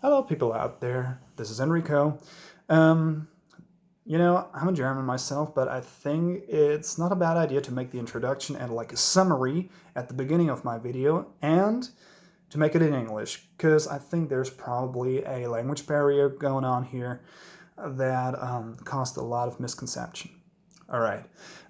Hello, people out there. This is Enrico. Um, I'm a German myself, but I think it's not a bad idea to make the introduction and like a summary at the beginning of my video and to make it in English, because I think there's probably a language barrier going on here that caused a lot of misconception. All right.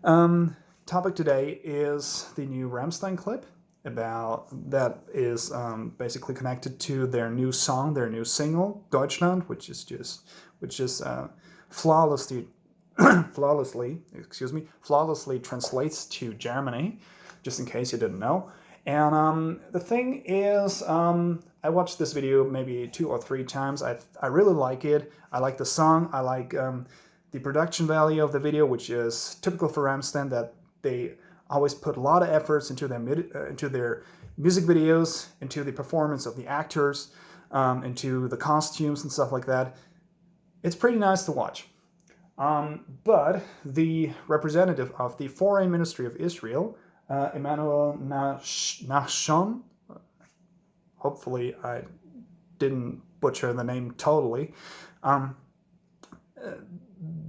Um, Topic today is the new Rammstein clip about that is basically connected to their new song, their new single, Deutschland, which is flawlessly, flawlessly translates to Germany, just in case you didn't know. And the thing is, I watched this video maybe 2 or 3 times. I really like it. I like the song. I like the production value of the video, which is typical for Rammstein, that they always put a lot of efforts into their music videos, into the performance of the actors, into the costumes and stuff like that. It's pretty nice to watch. But the representative of the Foreign Ministry of Israel, Emmanuel Nahshon, hopefully I didn't butcher the name totally,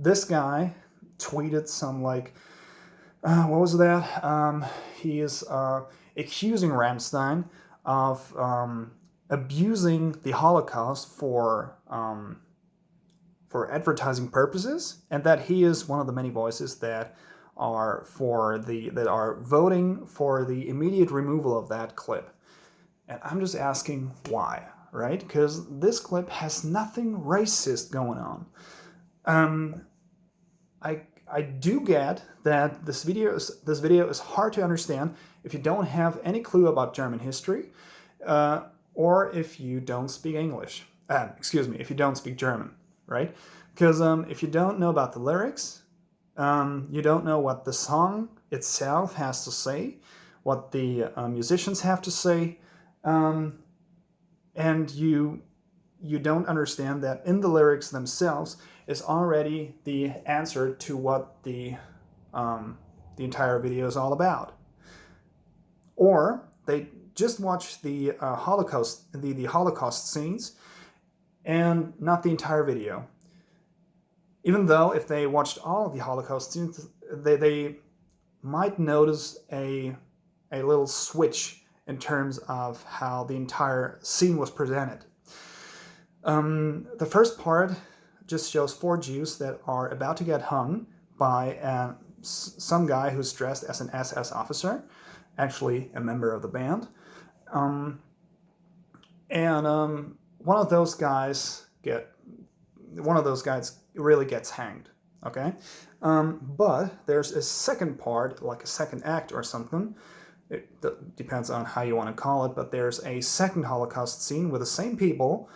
this guy tweeted some what was that? He is accusing Rammstein of abusing the Holocaust for advertising purposes, and that he is one of the many voices that are voting for the immediate removal of that clip. And I'm just asking why, right? Because this clip has nothing racist going on. I do get that this video is hard to understand if you don't have any clue about German history, or if you don't speak English. If you don't speak German, right? Because if you don't know about the lyrics, you don't know what the song itself has to say, what the musicians have to say, and you don't understand that in the lyrics themselves is already the answer to what the entire video is all about. Or they just watch the Holocaust scenes and not the entire video. Even though if they watched all of the Holocaust scenes, they might notice a little switch in terms of how the entire scene was presented. The first part just shows 4 Jews that are about to get hung by some guy who's dressed as an SS officer, actually a member of the band. One of those guys really gets hanged. Okay, but there's a second part, like a second act or something. It depends on how you want to call it, but there's a second Holocaust scene with the same people,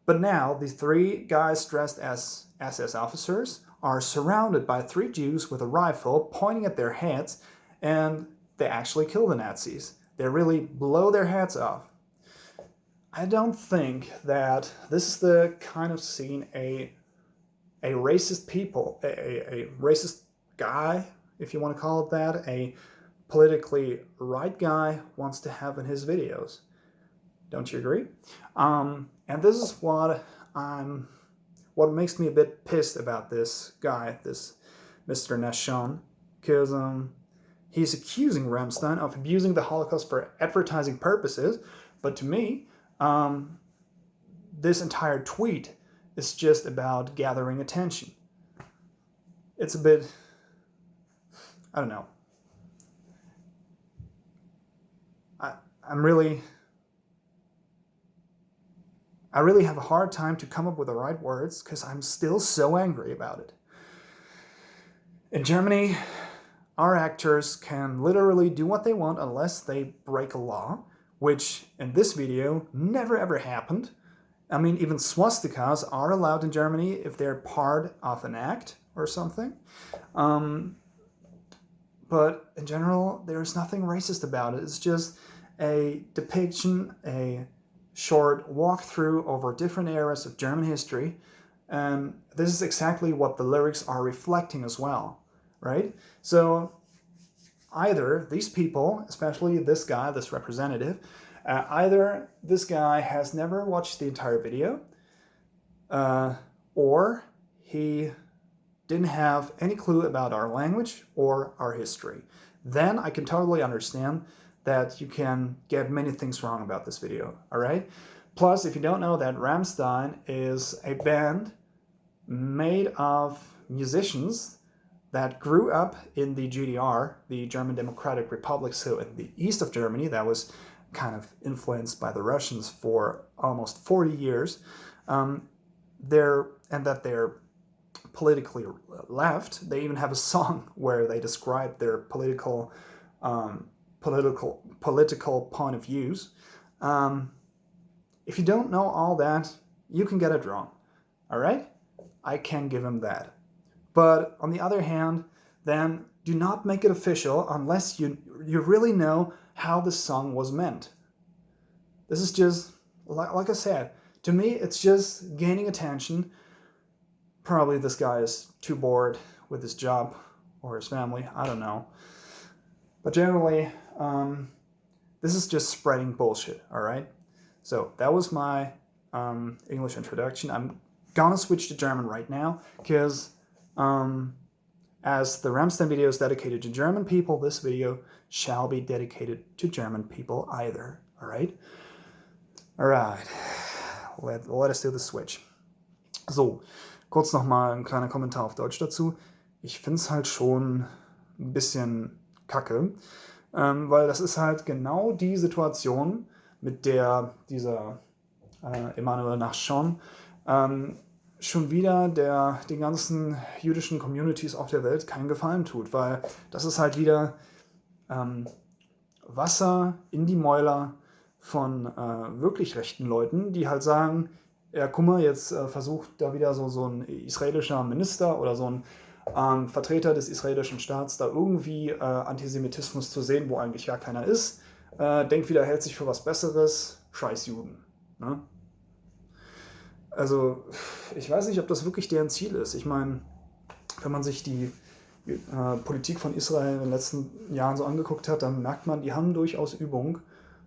but now the 3 guys dressed as SS officers are surrounded by 3 Jews with a rifle pointing at their heads, and they actually kill the Nazis. They really blow their heads off. I don't think that this is the kind of scene a racist guy, if you want to call it that, a politically right guy wants to have in his videos. Don't you agree? And this is what makes me a bit pissed about this guy, this Mr. Nahshon, because he's accusing Rammstein of abusing the Holocaust for advertising purposes, but to me, this entire tweet is just about gathering attention. It's a bit, I don't know. I really have a hard time to come up with the right words because I'm still so angry about it. In Germany, our actors can literally do what they want unless they break a law, which in this video never ever happened. I mean, even swastikas are allowed in Germany if they're part of an act or something. But in general, there's nothing racist about it. It's just a depiction, a short walkthrough over different eras of German history. And this is exactly what the lyrics are reflecting as well, right? So either these people, especially this guy, this representative, Either this guy has never watched the entire video, or he didn't have any clue about our language or our history. Then I can totally understand that you can get many things wrong about this video, all right? Plus, if you don't know that Rammstein is a band made of musicians that grew up in the GDR, the German Democratic Republic, so in the east of Germany, that was kind of influenced by the Russians for almost 40 years, and that they're politically left. They even have a song where they describe their political point of views. If you don't know all that, you can get it wrong, all right? I can give him that. But on the other hand, then do not make it official unless you really know how the song was meant. This is just, like I said, to me, it's just gaining attention. Probably this guy is too bored with his job or his family, I don't know. But generally, this is just spreading bullshit, all right? So that was my English introduction. I'm gonna switch to German right now, because as the Rammstein video is dedicated to German people, this video shall be dedicated to German people either, all right? All right, let us do the switch. So, kurz nochmal ein kleiner Kommentar auf Deutsch dazu. Ich finde es halt schon ein bisschen kacke, weil das ist halt genau die Situation, mit der dieser Emmanuel Nahshon schon wieder den ganzen jüdischen Communities auf der Welt keinen Gefallen tut, weil das ist halt wieder Wasser in die Mäuler von wirklich rechten Leuten, die halt sagen, ja, guck mal, jetzt versucht da wieder so ein israelischer Minister oder so ein Vertreter des israelischen Staats da irgendwie Antisemitismus zu sehen, wo eigentlich gar keiner ist. Denkt wieder, hält sich für was Besseres, scheiß Juden. Ne? Also, ich weiß nicht, ob das wirklich deren Ziel ist. Ich meine, wenn man sich die Politik von Israel in den letzten Jahren so angeguckt hat, dann merkt man, die haben durchaus Übung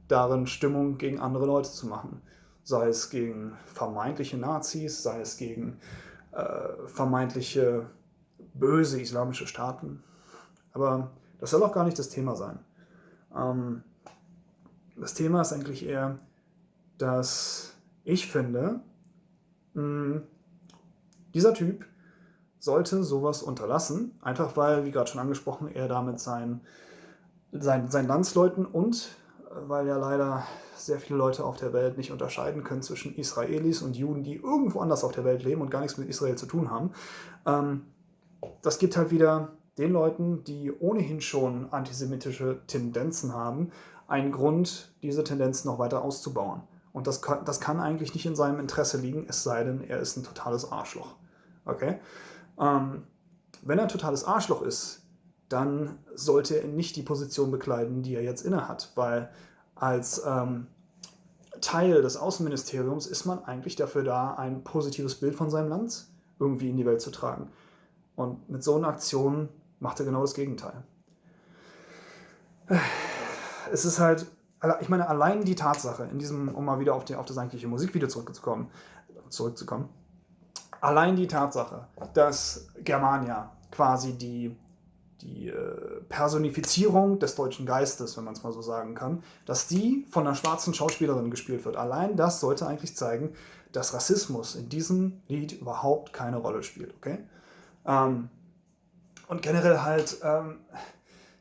darin, Stimmung gegen andere Leute zu machen. Sei es gegen vermeintliche Nazis, sei es gegen vermeintliche böse islamische Staaten. Aber das soll auch gar nicht das Thema sein. Das Thema ist eigentlich eher, dass ich finde, dieser Typ sollte sowas unterlassen, einfach weil, wie gerade schon angesprochen, er damit seinen Landsleuten und weil ja leider sehr viele Leute auf der Welt nicht unterscheiden können zwischen Israelis und Juden, die irgendwo anders auf der Welt leben und gar nichts mit Israel zu tun haben. Das gibt halt wieder den Leuten, die ohnehin schon antisemitische Tendenzen haben, einen Grund, diese Tendenzen noch weiter auszubauen. Und das kann eigentlich nicht in seinem Interesse liegen, es sei denn, er ist ein totales Arschloch. Okay? Wenn er ein totales Arschloch ist, dann sollte er nicht die Position bekleiden, die er jetzt innehat, weil als Teil des Außenministeriums ist man eigentlich dafür da, ein positives Bild von seinem Land irgendwie in die Welt zu tragen. Und mit so einer Aktion macht er genau das Gegenteil. Es ist halt, ich meine, allein die Tatsache, um mal wieder auf das eigentliche Musikvideo zurückzukommen, allein die Tatsache, dass Germania quasi die Personifizierung des deutschen Geistes, wenn man es mal so sagen kann, dass die von einer schwarzen Schauspielerin gespielt wird. Allein das sollte eigentlich zeigen, dass Rassismus in diesem Lied überhaupt keine Rolle spielt. Okay? Und generell halt,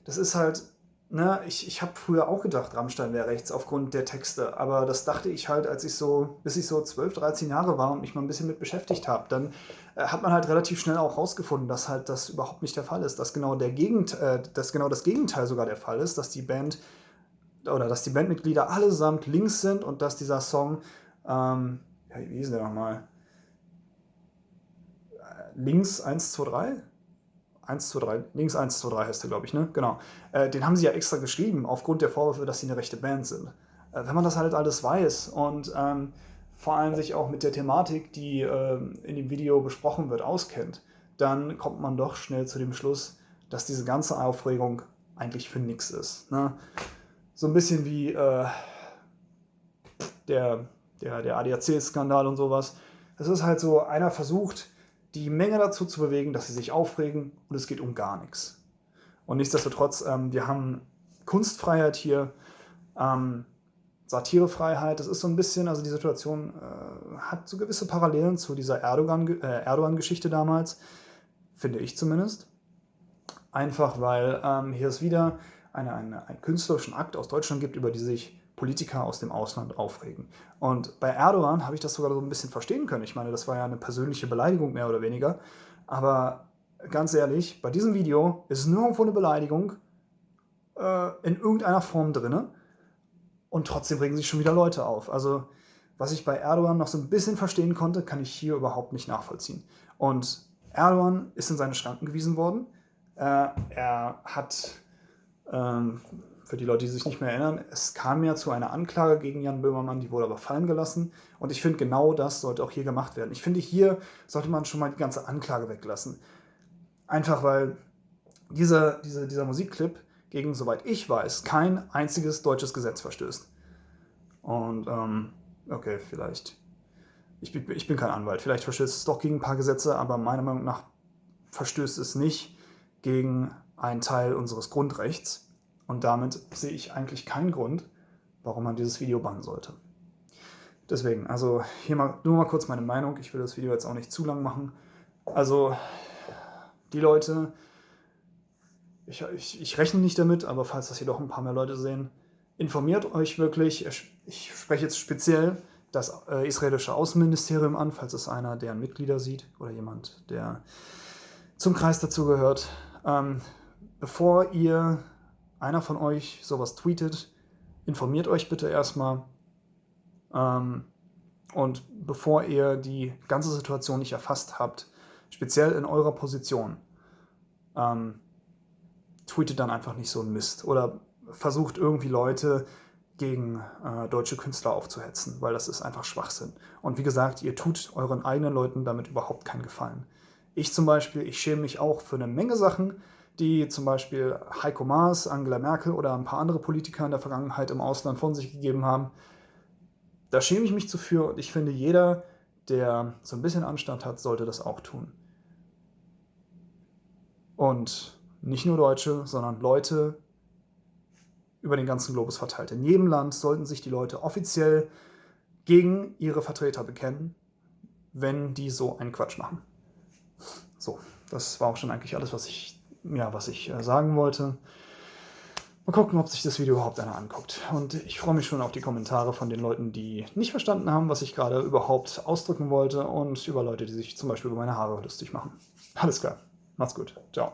das ist halt, ne, ich habe früher auch gedacht, Rammstein wäre rechts aufgrund der Texte, aber das dachte ich halt, bis ich so 12, 13 Jahre war und mich mal ein bisschen mit beschäftigt habe. Dann hat man halt relativ schnell auch rausgefunden, dass halt das überhaupt nicht der Fall ist, dass genau das Gegenteil sogar der Fall ist, dass die Bandmitglieder allesamt links sind und dass dieser Song, wie hieß der nochmal? Links 1, 2, 3? 1, 2, 3, links 1, 2, 3 heißt der, glaube ich, ne? Genau. Den haben sie ja extra geschrieben, aufgrund der Vorwürfe, dass sie eine rechte Band sind. Wenn man das halt alles weiß und vor allem sich auch mit der Thematik, die in dem Video besprochen wird, auskennt, dann kommt man doch schnell zu dem Schluss, dass diese ganze Aufregung eigentlich für nichts ist. Ne? So ein bisschen wie der ADAC-Skandal und sowas. Es ist halt so, einer versucht, die Menge dazu zu bewegen, dass sie sich aufregen und es geht um gar nichts. Und nichtsdestotrotz, wir haben Kunstfreiheit hier, Satirefreiheit. Das ist so ein bisschen, also die Situation hat so gewisse Parallelen zu dieser Erdogan-Geschichte damals, finde ich zumindest. Einfach weil hier es wieder einen künstlerischen Akt aus Deutschland gibt, über die sich Politiker aus dem Ausland aufregen. Und bei Erdogan habe ich das sogar so ein bisschen verstehen können. Ich meine, das war ja eine persönliche Beleidigung mehr oder weniger. Aber ganz ehrlich, bei diesem Video ist nirgendwo eine Beleidigung in irgendeiner Form drin. Und trotzdem regen sich schon wieder Leute auf. Also was ich bei Erdogan noch so ein bisschen verstehen konnte, kann ich hier überhaupt nicht nachvollziehen. Und Erdogan ist in seine Schranken gewiesen worden. Er hat... für die Leute, die sich nicht mehr erinnern, es kam ja zu einer Anklage gegen Jan Böhmermann, die wurde aber fallen gelassen. Und ich finde, genau das sollte auch hier gemacht werden. Ich finde, hier sollte man schon mal die ganze Anklage weglassen. Einfach weil dieser Musikclip gegen, soweit ich weiß, kein einziges deutsches Gesetz verstößt. Und, okay, vielleicht. Ich bin kein Anwalt. Vielleicht verstößt es doch gegen ein paar Gesetze, aber meiner Meinung nach verstößt es nicht gegen einen Teil unseres Grundrechts. Und damit sehe ich eigentlich keinen Grund, warum man dieses Video bannen sollte. Deswegen, also hier nur mal kurz meine Meinung. Ich will das Video jetzt auch nicht zu lang machen. Also die Leute, ich rechne nicht damit, aber falls das hier doch ein paar mehr Leute sehen, informiert euch wirklich. Ich spreche jetzt speziell das israelische Außenministerium an, falls es einer deren Mitglieder sieht oder jemand, der zum Kreis dazugehört. Bevor einer von euch sowas tweetet, informiert euch bitte erstmal. Und bevor ihr die ganze Situation nicht erfasst habt, speziell in eurer Position, tweetet dann einfach nicht so einen Mist. Oder versucht irgendwie Leute gegen deutsche Künstler aufzuhetzen, weil das ist einfach Schwachsinn. Und wie gesagt, ihr tut euren eigenen Leuten damit überhaupt keinen Gefallen. Ich zum Beispiel, ich schäme mich auch für eine Menge Sachen, die zum Beispiel Heiko Maas, Angela Merkel oder ein paar andere Politiker in der Vergangenheit im Ausland von sich gegeben haben. Da schäme ich mich zu für und ich finde, jeder, der so ein bisschen Anstand hat, sollte das auch tun. Und nicht nur Deutsche, sondern Leute über den ganzen Globus verteilt. In jedem Land sollten sich die Leute offiziell gegen ihre Vertreter bekennen, wenn die so einen Quatsch machen. So, das war auch schon eigentlich alles, was ich sagen wollte. Mal gucken, ob sich das Video überhaupt einer anguckt. Und ich freue mich schon auf die Kommentare von den Leuten, die nicht verstanden haben, was ich gerade überhaupt ausdrücken wollte und über Leute, die sich zum Beispiel über meine Haare lustig machen. Alles klar, macht's gut, ciao.